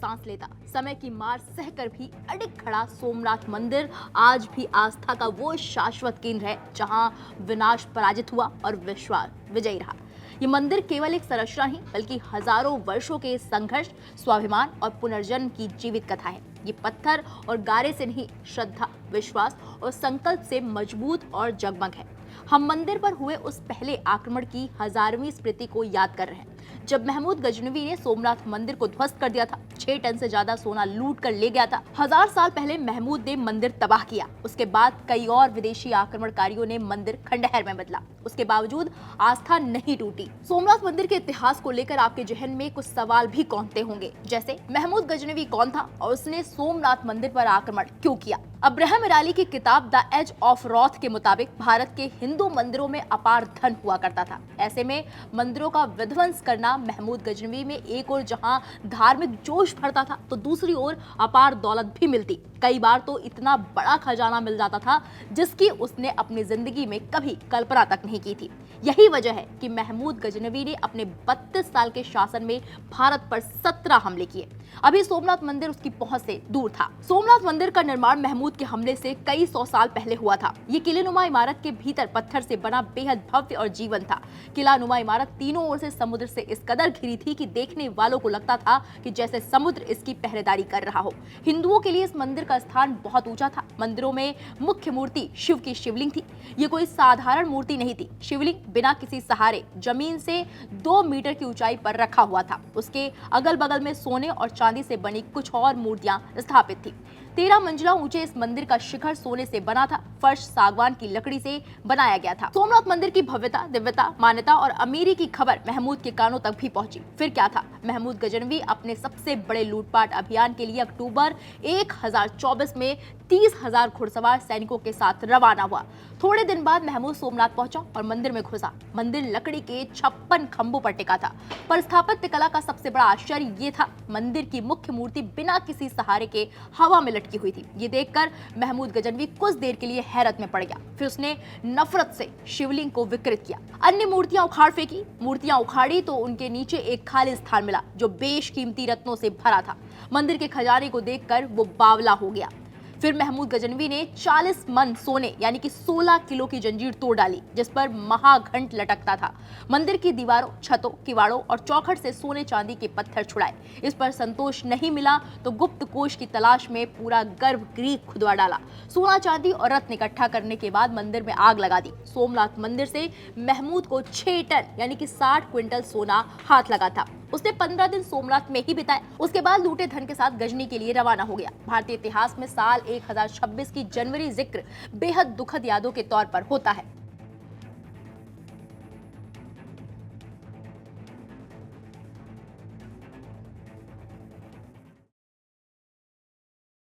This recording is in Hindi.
सांस लेता, समय की मार सहकर भी अडिग खड़ा सोमनाथ मंदिर आज भी आस्था का वो शाश्वत केंद्र है जहां विनाश पराजित हुआ और विश्वास विजयी रहा। ये मंदिर केवल एक संरचना ही बल्कि हजारों वर्षों के संघर्ष, स्वाभिमान और पुनर्जन्म की जीवित कथा है। ये पत्थर और गारे से नहीं, श्रद्धा, विश्वास और संकल्प से मजबूत और जगमग है। हम मंदिर पर हुए उस पहले आक्रमण की 1000वीं स्मृति को याद कर रहे हैं, जब महमूद गजनवी ने सोमनाथ मंदिर को ध्वस्त कर दिया था, 6 टन से ज्यादा सोना लूट कर ले गया था। 1000 साल पहले महमूद ने मंदिर तबाह किया। उसके बाद कई और विदेशी आक्रमणकारियों ने मंदिर खंडहर में बदला। उसके बावजूद आस्था नहीं टूटी। सोमनाथ मंदिर के इतिहास को लेकर आपके जहन में कुछ सवाल भी कौंधते होंगे, जैसे महमूद गजनवी कौन था और उसने सोमनाथ मंदिर पर आक्रमण क्यों किया। अब्राहम इराली की किताब द एज ऑफ रॉथ के मुताबिक भारत के हिंदू मंदिरों में अपार धन हुआ करता था। ऐसे में मंदिरों का विध्वंस करना महमूद गजनवी में एक ओर जहां धार्मिक जोश भरता था, तो दूसरी ओर अपार दौलत भी मिलती। कई बार तो इतना बड़ा खजाना मिल जाता था जिसकी उसने अपनी जिंदगी में कभी कल्पना तक नहीं की थी। यही वजह है कि महमूद गजनवी ने अपने 32 साल के शासन में भारत पर 17 हमले किए। अभी सोमनाथ मंदिर उसकी पहुंच से दूर था। सोमनाथ मंदिर का निर्माण महमूद के हमले से कई 100 साल पहले हुआ था। ये किलेनुमा इमारत के भीतर पत्थर से बना बेहद भव्य और जीवन था। किलानुमा इमारत तीनों ओर से समुद्र से इस कदर घिरी थी कि देखने वालों को लगता था कि जैसे समुद्र इसकी पहरेदारी कर रहा हो। हिंदुओं के लिए इस मंदिर का स्थान बहुत ऊंचा था। मंदिरों में मुख्य मूर्ति शिव की शिवलिंग थी। ये कोई साधारण मूर्ति नहीं थी। शिवलिंग बिना किसी सहारे जमीन से 2 मीटर की ऊंचाई पर रखा हुआ था। उसके अगल बगल में सोने और चांदी से बनी कुछ और मूर्तियां स्थापित थी। 13 मंजिला ऊंचे इस मंदिर का शिखर सोने से बना था। फर्श सागवान की लकड़ी से बनाया गया था। सोमनाथ मंदिर की भव्यता, दिव्यता, मान्यता और अमीरी की खबर महमूद के कानों तक भी पहुंची। फिर क्या था? महमूद गजनवी अपने सबसे बड़े लूटपाट अभियान के लिए अक्टूबर 1024 में 30,000 घुड़सवार सैनिकों के साथ रवाना हुआ। थोड़े दिन बाद महमूद सोमनाथ पहुंचा और मंदिर में घुसा। मंदिर लकड़ी के 56 खंभों पर टिका था। पर स्थापत्य कला का सबसे बड़ा आश्चर्य ये था, मंदिर की मुख्य मूर्ति बिना किसी सहारे के हवा में लटकी हुई थी। ये देखकर महमूद गजनवी कुछ देर के लिए हैरत में पड़ गया। फिर उसने नफरत से शिवलिंग को विकृत किया। अन्य मूर्तियां उखाड़ फेंकी। मूर्तियां उखाड़ी तो उनके नीचे एक खाली स्थान मिला जो बेशकीमती रत्नों से भरा था। मंदिर के खजाने को देखकर वो बावला हो गया। फिर महमूद गजनवी ने 40 मन सोने यानी कि 16 किलो की जंजीर तोड़ डाली, जिस पर महाघंट लटकता था। मंदिर की दीवारों, छतों, किवाड़ों और चौखट से सोने चांदी के पत्थर छुड़ाए। इस पर संतोष नहीं मिला तो गुप्त कोष की तलाश में पूरा गर्भगृह खुदवा डाला। सोना, चांदी और रत्न इकट्ठा करने के बाद मंदिर में आग लगा दी। सोमनाथ मंदिर से महमूद को 6 टन यानी कि 60 क्विंटल सोना हाथ लगा था। उसने 15 दिन सोमनाथ में ही बिताए। उसके बाद लूटे धन के साथ गजनी के लिए रवाना हो गया। भारतीय इतिहास में साल 1026 की जनवरी जिक्र बेहद दुखद यादों के तौर पर होता है।